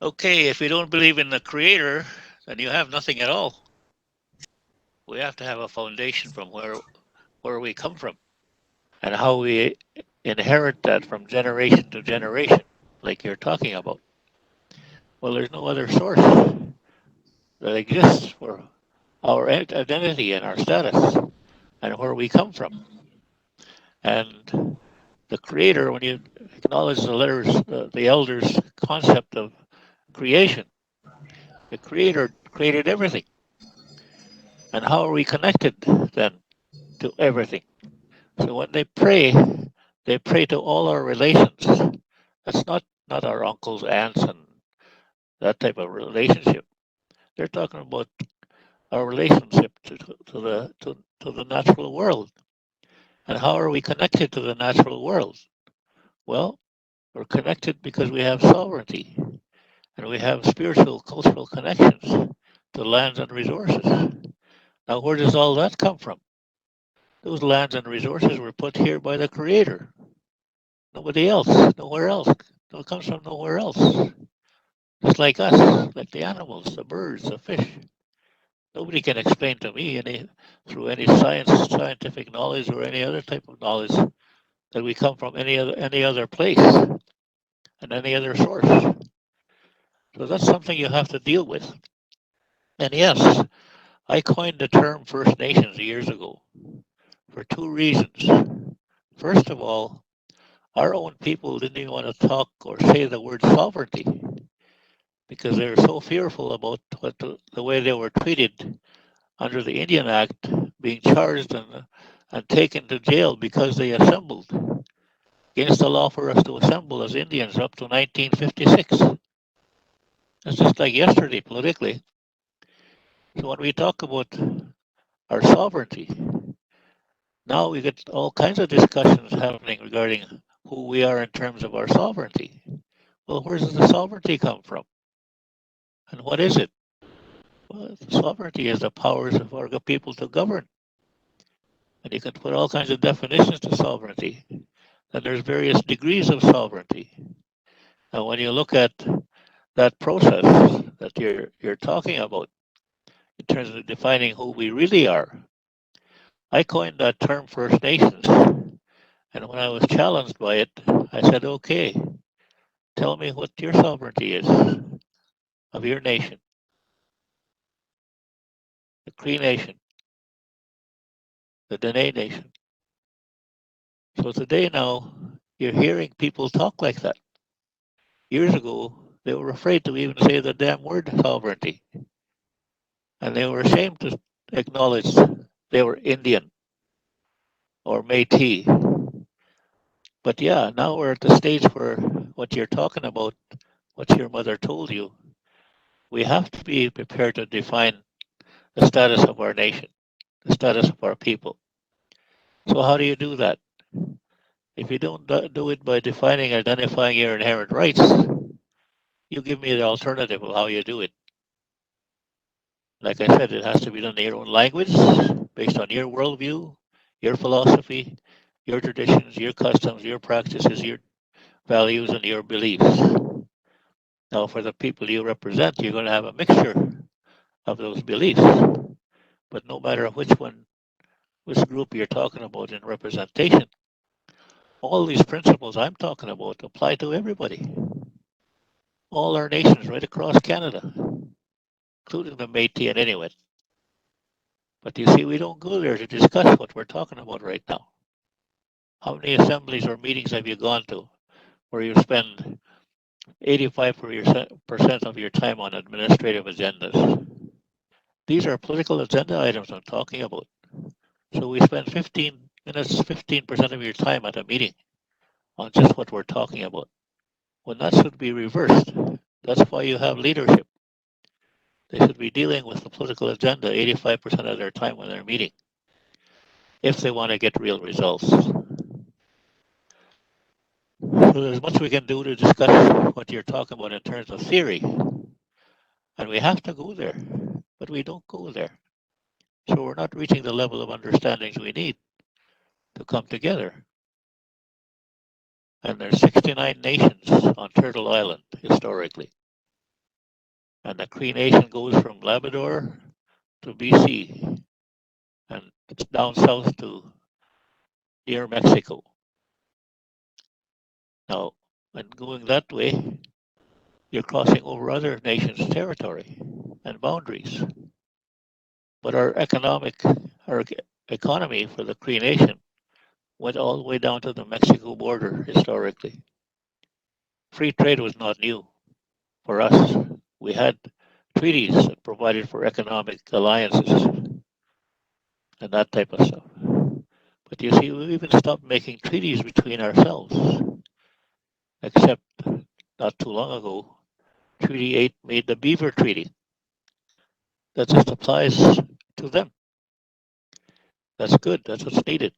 Okay, if you don't believe in the creator, then you have nothing at all. We have to have a foundation from where we come from and how we inherit that from generation to generation, like you're talking about. Well, there's no other source that exists for our identity and our status and where we come from. And the creator, when you acknowledge the elders' concept of creation, the creator created everything. And how are we connected then to everything? So when they pray to all our relations. That's not our uncles, aunts, and that type of relationship. They're talking about our relationship to the natural world. And how are we connected to the natural world? Well, we're connected because we have sovereignty and we have spiritual, cultural connections to lands and resources. Now, where does all that come from? Those lands and resources were put here by the Creator. Nobody else, nowhere else. No, it comes from nowhere else. Just like us, like the animals, the birds, the fish. Nobody can explain to me through any scientific knowledge or any other type of knowledge that we come from any other place and any other source. So that's something you have to deal with. And yes, I coined the term First Nations years ago for two reasons. First of all, our own people didn't even want to talk or say the word sovereignty because they were so fearful about the way they were treated under the Indian Act, being charged and taken to jail because they assembled against the law for us to assemble as Indians up to 1956. It's just like yesterday politically. So when we talk about our sovereignty, now we get all kinds of discussions happening regarding who we are in terms of our sovereignty. Well, where does the sovereignty come from? And what is it? Well, sovereignty is the powers of our people to govern. And you can put all kinds of definitions to sovereignty. And there's various degrees of sovereignty. And when you look at that process that you're talking about in terms of defining who we really are, I coined that term First Nations. And when I was challenged by it, I said, okay, tell me what your sovereignty is of your nation, the Cree Nation, the Dene Nation. So today now, you're hearing people talk like that. Years ago, they were afraid to even say the damn word sovereignty. And they were ashamed to acknowledge they were Indian or Métis. But yeah, now we're at the stage where what you're talking about, what your mother told you, we have to be prepared to define the status of our nation, the status of our people. So how do you do that? If you don't do it by defining, identifying your inherent rights, you give me the alternative of how you do it. Like I said, it has to be done in your own language, based on your worldview, your philosophy, your traditions, your customs, your practices, your values, and your beliefs. Now, for the people you represent, you're going to have a mixture of those beliefs. But no matter which group you're talking about in representation, all these principles I'm talking about apply to everybody, all our nations right across Canada, including the Métis and Inuit. But you see, we don't go there to discuss what we're talking about right now. How many assemblies or meetings have you gone to where you spend 85% of your time on administrative agendas? These are political agenda items I'm talking about. So we spend 15 minutes, 15% of your time at a meeting on just what we're talking about. When that should be reversed. That's why you have leadership. They should be dealing with the political agenda 85% of their time when they're meeting, if they want to get real results. So there's much we can do to discuss what you're talking about in terms of theory, and we have to go there, but we don't go there. So we're not reaching the level of understandings we need to come together. And there's 69 nations on Turtle Island historically. And the Cree Nation goes from Labrador to BC and it's down south to near Mexico. Now, when going that way, you're crossing over other nations' territory and boundaries. But our economy for the Cree Nation went all the way down to the Mexico border historically. Free trade was not new for us. We had treaties that provided for economic alliances and that type of stuff. But you see, we even stopped making treaties between ourselves, except not too long ago, Treaty 8 made the Beaver Treaty. That just applies to them. That's good. That's what's needed.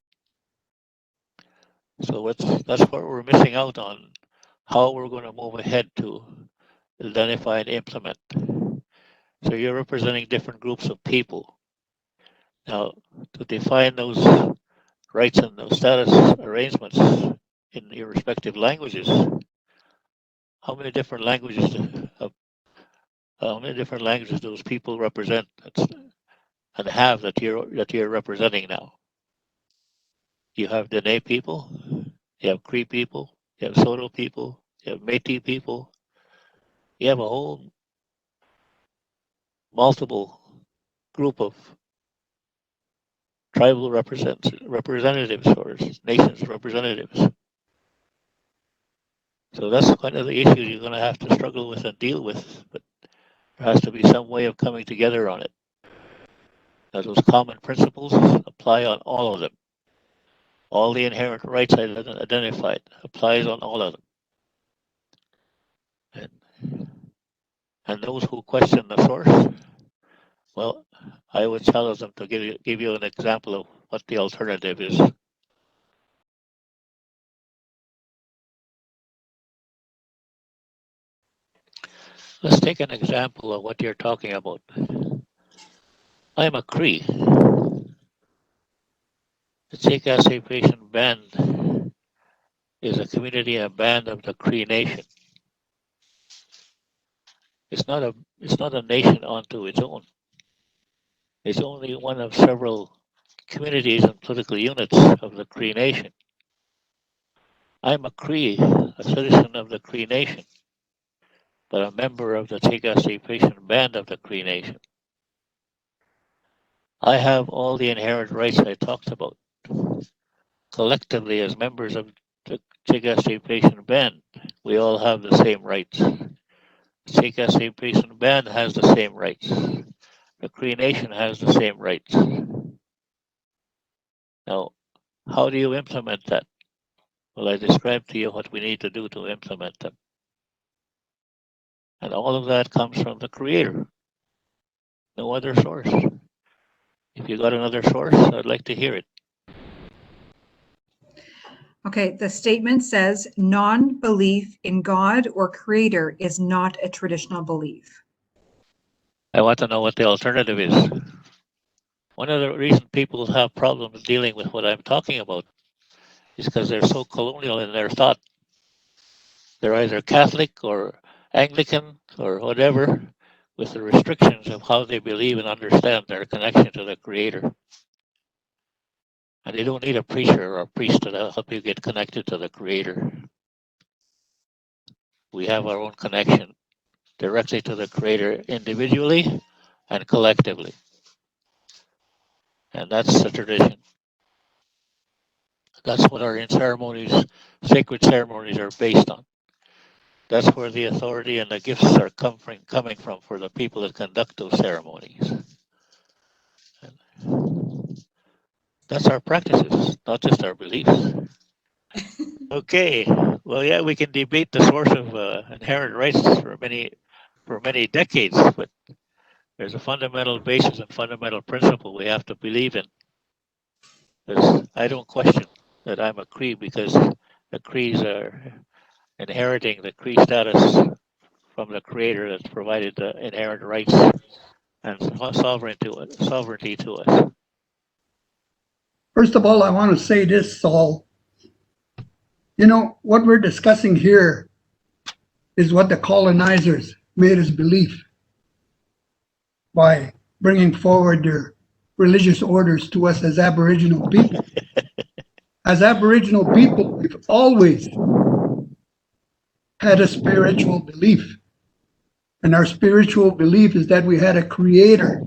So that's what we're missing out on, how we're going to move ahead to identify and implement. So you're representing different groups of people. Now, to define those rights and those status arrangements in your respective languages, how many different languages those people represent and have that you're representing now? You have Dene people, you have Cree people, you have Soto people, you have Métis people, you have a whole multiple group of tribal representatives or nations representatives. So that's kind of the issue you're going to have to struggle with and deal with, but there has to be some way of coming together on it. Now, those common principles apply on all of them. All the inherent rights identified applies on all of them. And those who question the source, well, I would challenge them to give you an example of what the alternative is. Let's take an example of what you're talking about. I'm a Cree. The Chickasaw Nation Band is a community and band of the Cree Nation. It's not a nation unto its own. It's only one of several communities and political units of the Cree Nation. I'm a Cree, a citizen of the Cree Nation, but a member of the Chickasaw Nation Band of the Cree Nation. I have all the inherent rights I talked about. Collectively, as members of the Chickasaw Nation Band, we all have the same rights. The Chickasaw Nation Band has the same rights. The Cree Nation has the same rights. Now, how do you implement that? Well, I described to you what we need to do to implement them. And all of that comes from the Creator. No other source. If you got another source, I'd like to hear it. Okay, the statement says non-belief in God or Creator is not a traditional belief. I want to know what the alternative is. One of the reasons people have problems dealing with what I'm talking about is because they're so colonial in their thought. They're either Catholic or Anglican or whatever, with the restrictions of how they believe and understand their connection to the Creator. And they don't need a preacher or a priest to help you get connected to the Creator. We have our own connection directly to the Creator individually and collectively. And that's the tradition. That's what our sacred ceremonies are based on. That's where the authority and the gifts are coming from for the people that conduct those ceremonies. And that's our practices, not just our beliefs. Okay, well, yeah, we can debate the source of inherent rights for many decades, but there's a fundamental basis and fundamental principle we have to believe in. I don't question that I'm a Cree because the Crees are inheriting the Cree status from the Creator that's provided the inherent rights and sovereignty to us. First of all, I want to say this, Saul. You know, what we're discussing here is what the colonizers made us believe. by bringing forward their religious orders to us as Aboriginal people. As Aboriginal people, we've always had a spiritual belief. And our spiritual belief is that we had a creator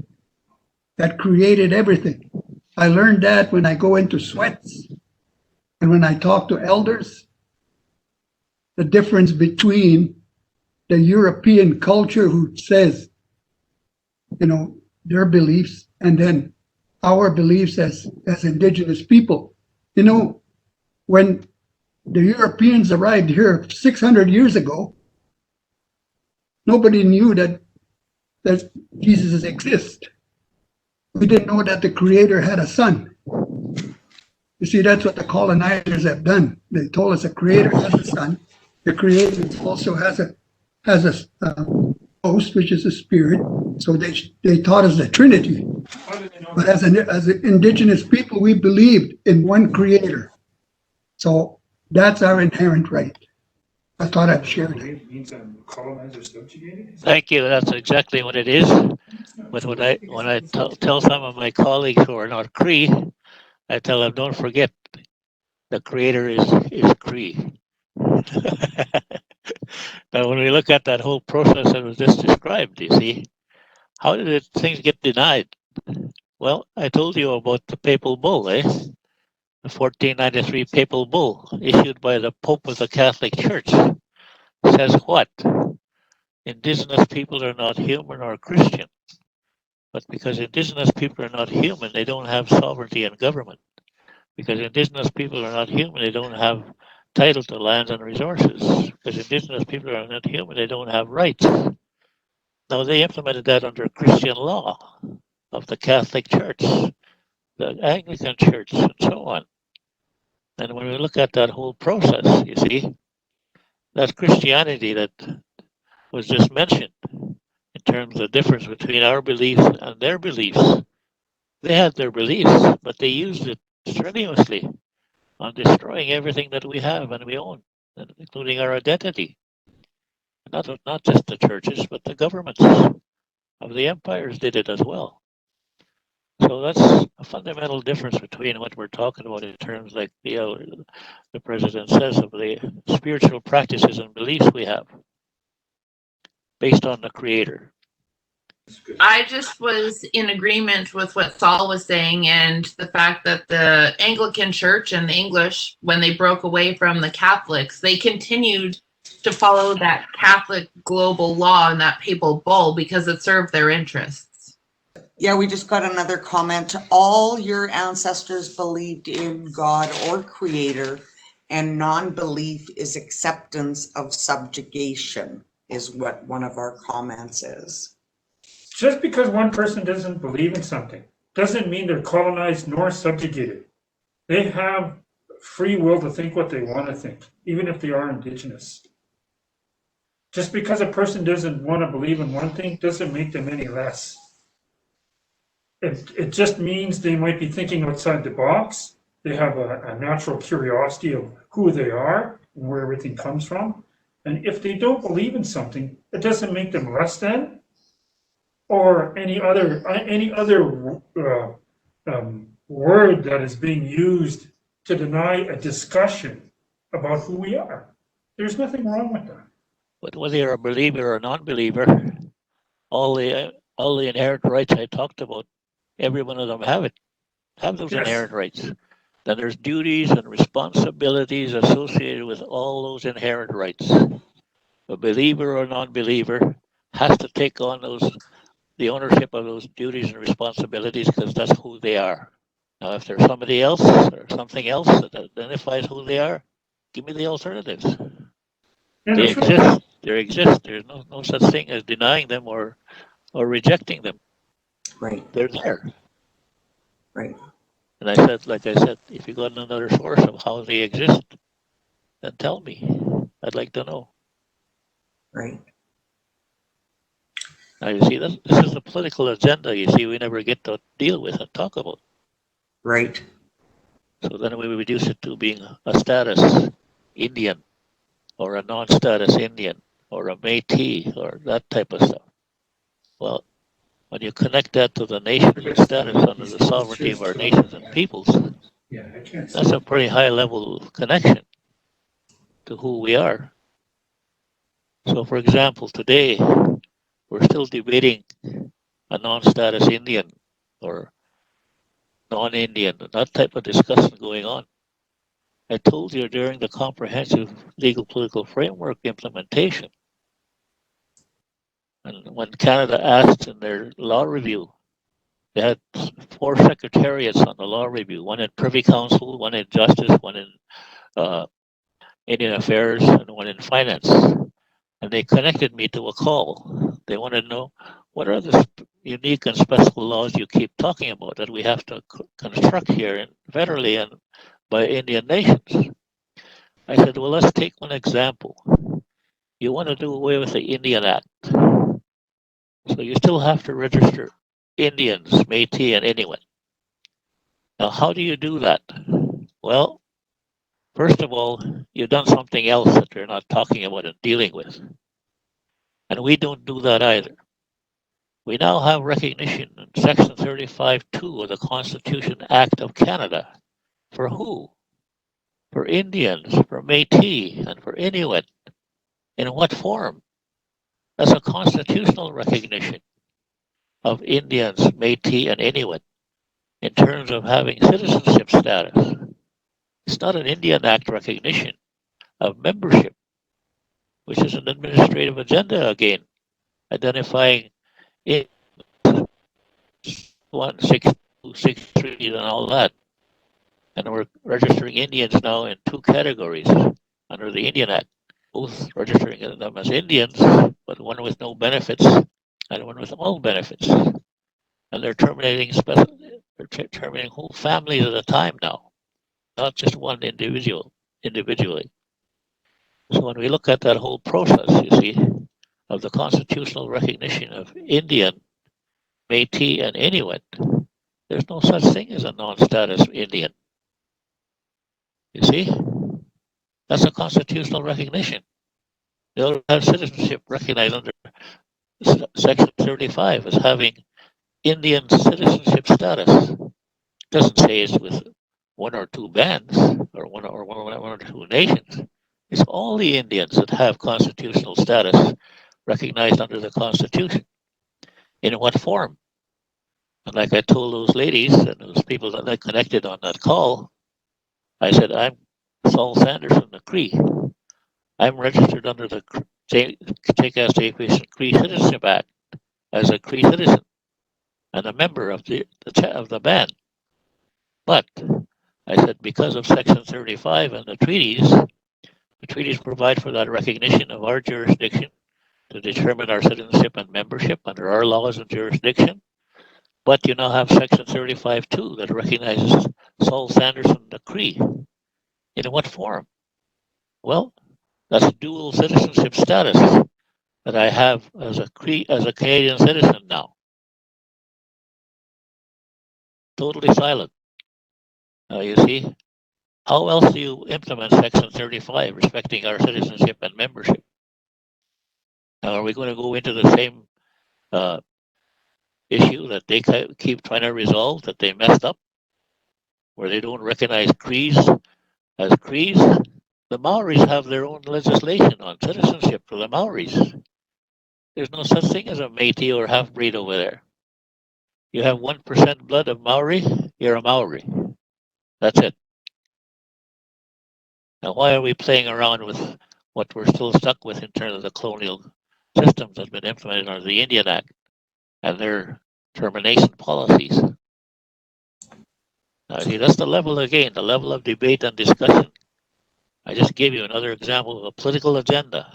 that created everything. I learned that when I go into sweats and when I talk to elders, the difference between the European culture who says, their beliefs and then our beliefs as Indigenous people. When the Europeans arrived here 600 years ago, nobody knew that Jesus exists. We didn't know that the Creator had a son. You see, that's what the colonizers have done. They told us the Creator has a son. The Creator also has a host, which is a spirit. So they taught us the Trinity. But as Indigenous people, we believed in one Creator. So that's our inherent right. I thought I'd share that. Thank you. That's exactly what it is. But when I tell some of my colleagues who are not Cree, I tell them, don't forget, the Creator is Cree. Now, when we look at that whole process that was just described, you see, how did things get denied? Well, I told you about the papal bull, The 1493 papal bull issued by the Pope of the Catholic Church says what? Indigenous people are not human or Christian. But because Indigenous people are not human, they don't have sovereignty in government. Because Indigenous people are not human, they don't have title to lands and resources. Because Indigenous people are not human, they don't have rights. Now, they implemented that under Christian law of the Catholic Church, the Anglican Church, and so on. And when we look at that whole process, you see, that Christianity that was just mentioned in terms of the difference between our beliefs and their beliefs. They had their beliefs, but they used it strenuously on destroying everything that we have and we own, including our identity. Not just the churches, but the governments of the empires did it as well. So that's a fundamental difference between what we're talking about in terms like the president says of the spiritual practices and beliefs we have based on the Creator. I just was in agreement with what Saul was saying and the fact that the Anglican Church and the English, when they broke away from the Catholics, they continued to follow that Catholic global law and that papal bull because it served their interests. Yeah, we just got another comment. All your ancestors believed in God or Creator, and non-belief is acceptance of subjugation, is what one of our comments is. Just because one person doesn't believe in something doesn't mean they're colonized nor subjugated. They have free will to think what they want to think, even if they are Indigenous. Just because a person doesn't want to believe in one thing doesn't make them any less. It just means they might be thinking outside the box. They have a natural curiosity of who they are and where everything comes from. And if they don't believe in something, it doesn't make them less than or any other word that is being used to deny a discussion about who we are. There's nothing wrong with that. But whether you're a believer or a non-believer, all the inherent rights I talked about, every one of them have those Yes. inherent rights. Then there's duties and responsibilities associated with all those inherent rights. A believer or non-believer has to take on the ownership of those duties and responsibilities because that's who they are. Now, if there's somebody else or something else that identifies who they are, give me the alternatives. Yeah, They that's right. exist. They exist. There's no such thing as denying them or rejecting them. Right, They're there. right. And I said, like I said, if you got another source of how they exist, then tell me. I'd like to know. Right. Now, you see, this is the political agenda, you see, we never get to deal with and talk about. Right. So then we reduce it to being a status Indian or a non-status Indian or a Métis or that type of stuff. Well, when you connect that to the national status under the sovereignty of our nations and peoples, Yeah, I can't see. that's a pretty high level of connection to who we are. So, for example, today we're still debating a non-status Indian or non-Indian, that type of discussion going on. I told you during the comprehensive legal political framework implementation, and when Canada asked in their law review, they had 4 secretariats on the law review, one in Privy Council, one in Justice, one in Indian Affairs, and one in Finance. And they connected me to a call. They wanted to know, what are the unique and special laws you keep talking about that we have to construct here federally and by Indian nations? I said, well, let's take one example. You want to do away with the Indian Act. So you still have to register Indians, Métis, and Inuit. Now, how do you do that? Well, first of all, you've done something else that they're not talking about and dealing with. And we don't do that either. We now have recognition in Section 35(2) of the Constitution Act of Canada. For who? For Indians, for Métis, and for Inuit. In what form? That's a constitutional recognition of Indians, Métis, and Inuit in terms of having citizenship status. It's not an Indian Act recognition of membership, which is an administrative agenda again, identifying it 16263 and all that. And we're registering Indians now in 2 categories under the Indian Act, both registering them as Indians, but one with no benefits and one with all benefits. And they're terminating whole families at a time now, not just one individually. So when we look at that whole process, you see, of the constitutional recognition of Indian, Métis, and Inuit, there's no such thing as a non-status Indian. You see? That's a constitutional recognition. They all have citizenship recognized under Section 35 as having Indian citizenship status. It doesn't say it's with 1 or 2 bands or one or 2 nations. It's all the Indians that have constitutional status recognized under the Constitution. In what form? And like I told those ladies and those people that I connected on that call, I said, I'm Saul Sanderson, the Cree. I'm registered under the Cree Citizenship Act as a Cree citizen and a member of the band. But I said, because of Section 35 and the treaties provide for that recognition of our jurisdiction to determine our citizenship and membership under our laws and jurisdiction. But you now have Section 35(2) that recognizes Saul Sanderson, the Cree. In what form? Well, that's dual citizenship status that I have as a Canadian citizen now. Totally silent. You see, how else do you implement Section 35 respecting our citizenship and membership? Now, are we going to go into the same issue that they keep trying to resolve, that they messed up, where they don't recognize Crees as Crees? The Maoris have their own legislation on citizenship for the Maoris. There's no such thing as a Métis or half-breed over there. You have 1% blood of Maori, you're a Maori. That's it. Now, why are we playing around with what we're still stuck with in terms of the colonial systems that have been implemented under the Indian Act and their termination policies? Now, see, that's the level again, the level of debate and discussion. I just gave you another example of a political agenda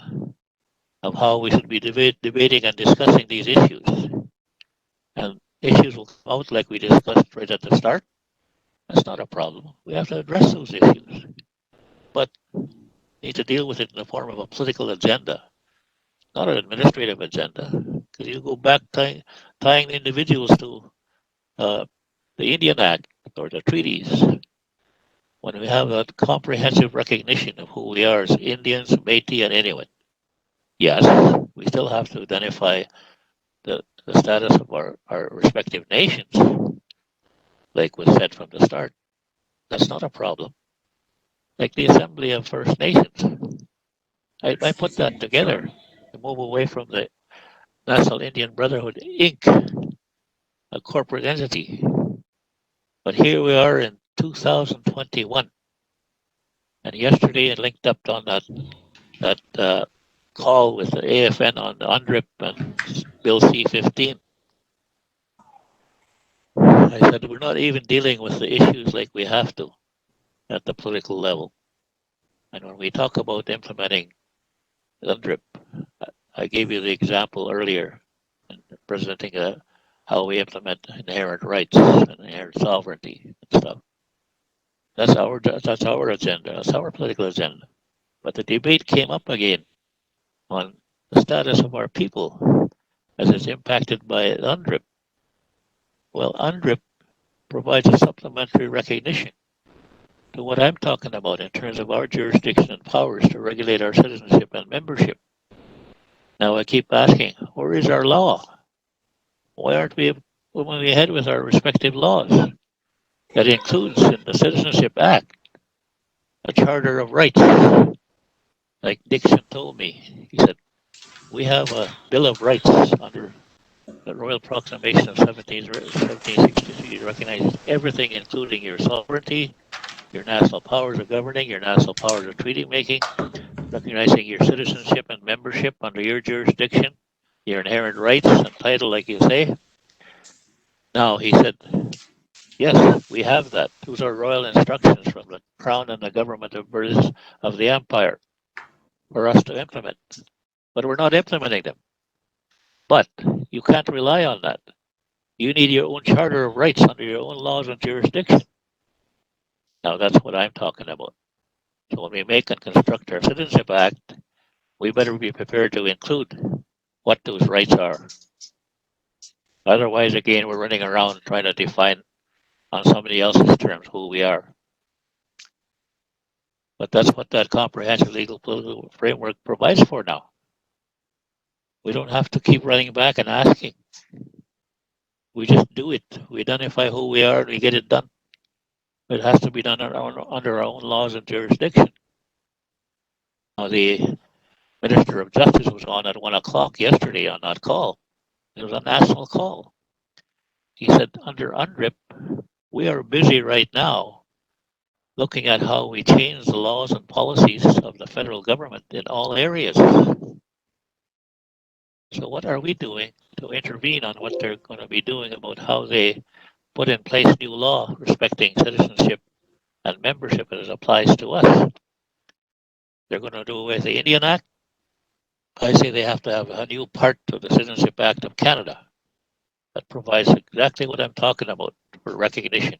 of how we should be debating and discussing these issues. And issues will come out like we discussed right at the start. That's not a problem. We have to address those issues. But need to deal with it in the form of a political agenda, not an administrative agenda. Because you go back tying individuals to the Indian Act or the treaties, when we have a comprehensive recognition of who we are as Indians, Métis, and Inuit. Yes, we still have to identify the status of our respective nations, like was said from the start. That's not a problem. Like the Assembly of First Nations. I put that together to move away from the National Indian Brotherhood Inc., a corporate entity. But here we are in 2021. And yesterday it linked up on that call with the AFN on the UNDRIP and Bill C-15. I said, we're not even dealing with the issues like we have to at the political level. And when we talk about implementing UNDRIP, I gave you the example earlier in presenting how we implement inherent rights and inherent sovereignty and stuff. That's our agenda. That's our political agenda. But the debate came up again on the status of our people as it's impacted by UNDRIP. Well, UNDRIP provides a supplementary recognition to what I'm talking about in terms of our jurisdiction and powers to regulate our citizenship and membership. Now I keep asking, where is our law? Why aren't we moving ahead with our respective laws? That includes in the Citizenship Act a Charter of Rights. Like Dixon told me, he said, we have a Bill of Rights under the Royal Proclamation of 1763. It recognizes everything, including your sovereignty, your national powers of governing, your national powers of treaty making, recognizing your citizenship and membership under your jurisdiction, your inherent rights and title, like you say. Now, he said, yes, we have that. Those are royal instructions from the Crown and the government of British of the Empire for us to implement. But we're not implementing them. But you can't rely on that. You need your own Charter of Rights under your own laws and jurisdiction. Now, that's what I'm talking about. So when we make and construct our Citizenship Act, we better be prepared to include what those rights are. Otherwise, again, we're running around trying to define on somebody else's terms who we are. But that's what that comprehensive legal political framework provides for now. We don't have to keep running back and asking. We just do it. We identify who we are and we get it done. It has to be done under our own laws and jurisdiction. Now, the Minister of Justice was on at 1 o'clock yesterday on that call. It was a national call. He said, under UNDRIP, we are busy right now looking at how we change the laws and policies of the federal government in all areas. So what are we doing to intervene on what they're going to be doing about how they put in place new law respecting citizenship and membership as it applies to us? They're going to do away with the Indian Act. I say they have to have a new part of the Citizenship Act of Canada that provides exactly what I'm talking about for recognition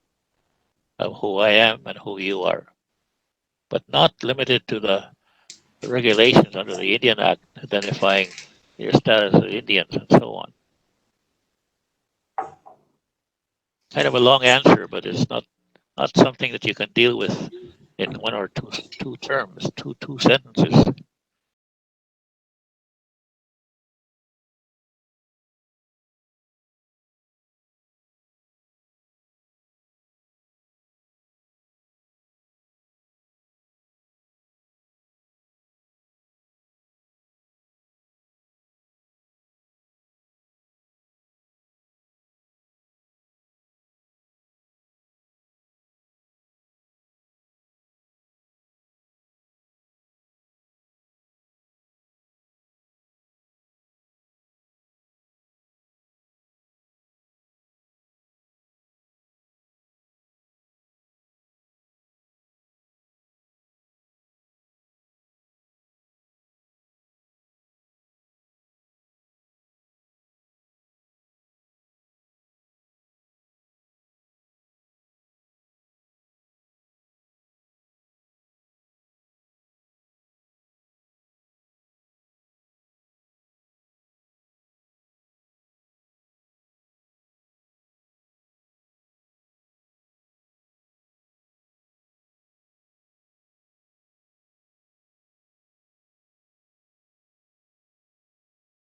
of who I am and who you are, but not limited to the regulations under the Indian Act identifying your status as Indians and so on. Kind of a long answer, but it's not something that you can deal with in one or two terms, two sentences.